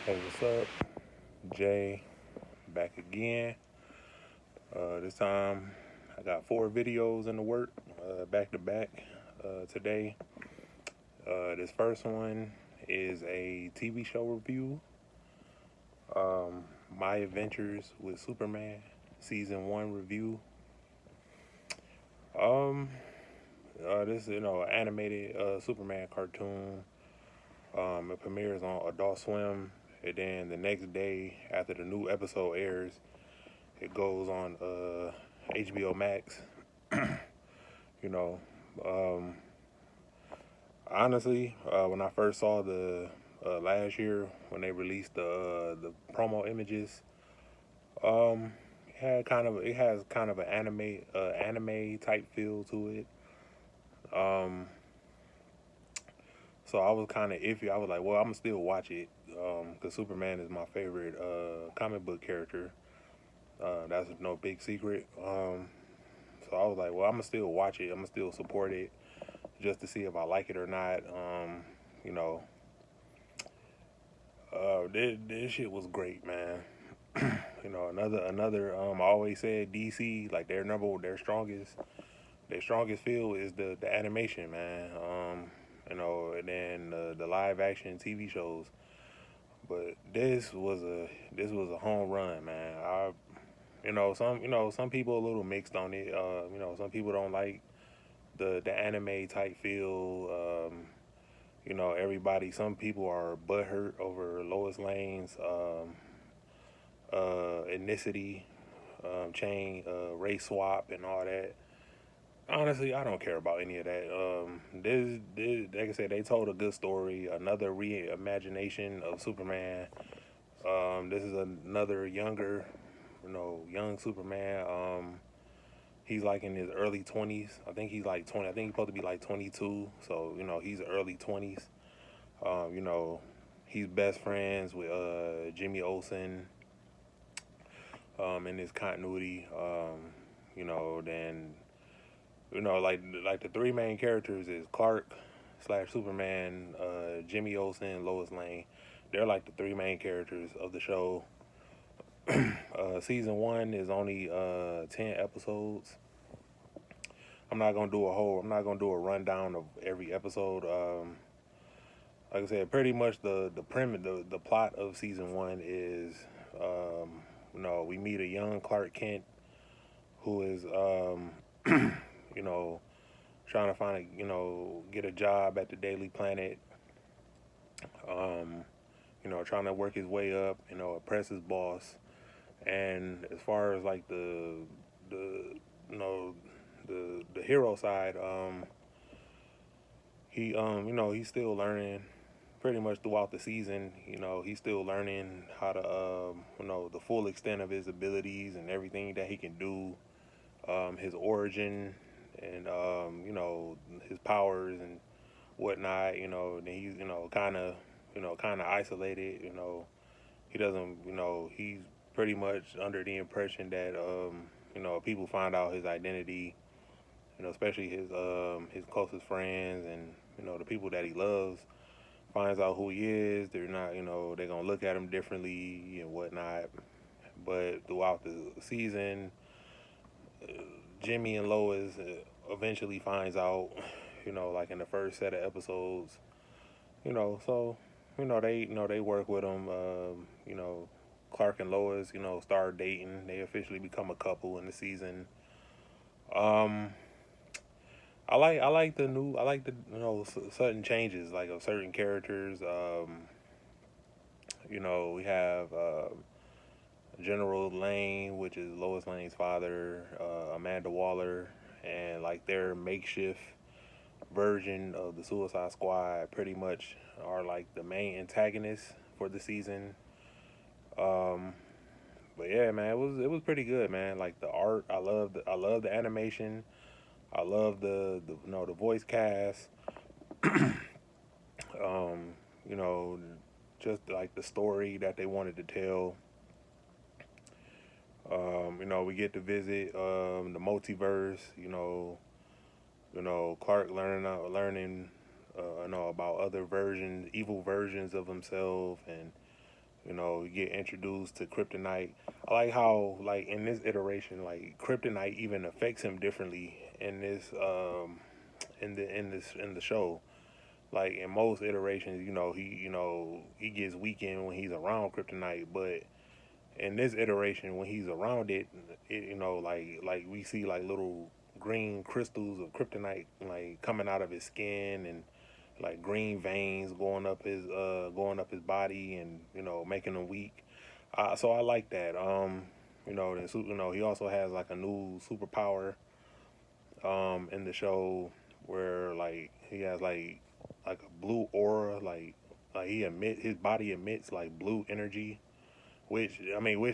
Hey, what's up? Jay, back again. This time I got four videos in the work, back to back today. This first one is a TV show review, My Adventures with Superman, Season 1 review. Um, this animated Superman cartoon. It premieres on Adult Swim, and then the next day after the new episode airs, it goes on HBO Max. You know, um, honestly, when I first saw the last year when they released the promo images, um, it has kind of an anime type feel to it. Um, so I was kind of iffy. I was like, well, I'm gonna still watch it because Superman is my favorite comic book character. That's no big secret. So I was like, well, I'm gonna still watch it. I'm gonna still support it just to see if I like it or not. You know, this shit was great, man. Another. I always said DC like their strongest field is the animation, man. And then the live action TV shows. But this was a home run, man. Some people a little mixed on it. Some people don't like the anime type feel. Some people are butthurt over Lois Lane's ethnicity chain, race swap, and all that. Honestly, I don't care about any of that. Like I said, they told a good story, another reimagination of Superman. This is another young Superman. He's like in his early 20s. I think he's like 20. I think he's supposed to be like 22. So he's early 20s. Um, you know, he's best friends with Jimmy Olsen in this continuity. Then like the three main characters is Clark slash Superman, Jimmy Olsen, Lois Lane. They're like the three main characters of the show. Season one is only 10 episodes. I'm not gonna do a rundown of every episode. Like I said, pretty much the premise, the plot of season one is, we meet a young Clark Kent who is, you know, trying to get a job at the Daily Planet. Um, trying to work his way up. Impress his boss. And as far as like the you know the hero side, he's still learning pretty much throughout the season. He's still learning how to, the full extent of his abilities and everything that he can do, his origin, and his powers and whatnot. Then he's kind of isolated. He doesn't. He's pretty much under the impression that people find out his identity. Especially his closest friends and the people that he loves finds out who he is. They're not, they're gonna look at him differently and whatnot. But throughout the season, Jimmy and Lois eventually finds out, like in the first set of episodes, so they work with him. Clark and Lois, start dating. They officially become a couple in the season. Um, I like the sudden changes like of certain characters. We have General Lane, which is Lois Lane's father, Amanda Waller, and like their makeshift version of the Suicide Squad pretty much are like the main antagonists for the season. Um, but yeah, man, it was pretty good, man. Like the art, I love the animation. I love the voice cast. Um, you know, just like the story that they wanted to tell. We get to visit the multiverse. Clark learning about other versions, evil versions of himself, and You know, you get introduced to Kryptonite. I like how, like, in this iteration, like, Kryptonite even affects him differently in this in the show. Like, in most iterations, he gets weakened when he's around Kryptonite, but in this iteration, when he's around like we see like little green crystals of Kryptonite like coming out of his skin, and like green veins going up his body, and making him weak. So I like that. He also has like a new superpower in the show where like he has like a blue aura, like his body emits like blue energy, which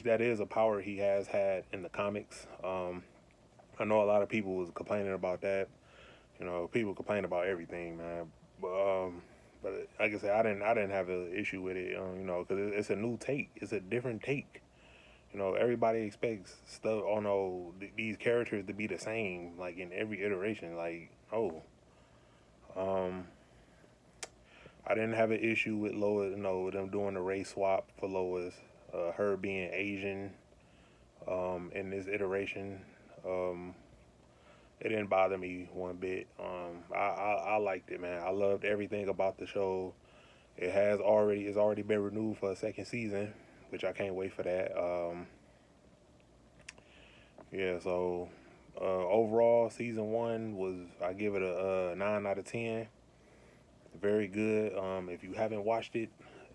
that is a power he has had in the comics. I know a lot of people was complaining about that. People complain about everything, man. But like I said, I didn't have an issue with it. Because it's a new take. It's a different take. Everybody expects stuff. Oh no, these characters to be the same, like in every iteration. Like, oh, um, I didn't have an issue with Lois. With them doing the race swap for Lois. Her being Asian. In this iteration, um, it didn't bother me one bit. I liked it, man. I loved everything about the show. It's already been renewed for a second season, which I can't wait for that. Yeah, so overall, season one I give it a 9 out of 10. Very good. If you haven't watched it,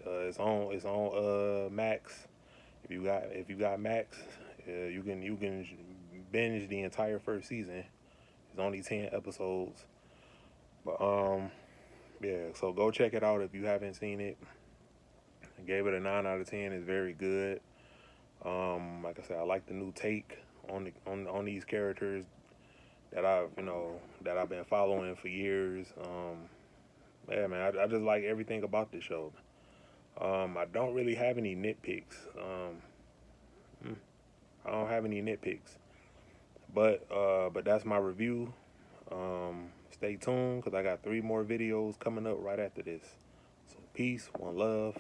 it's on Max. If you got Max, you can binge the entire first season. It's only 10 episodes, but yeah. So go check it out if you haven't seen it. I gave it a 9 out of 10. It's very good. Like I said, I like the new take on these characters that I've been following for years. Yeah, man, I just like everything about this show. I don't really have any nitpicks. Hmm, I don't have any nitpicks, but that's my review. Stay tuned because I got 3 more videos coming up right after this. So peace, one love.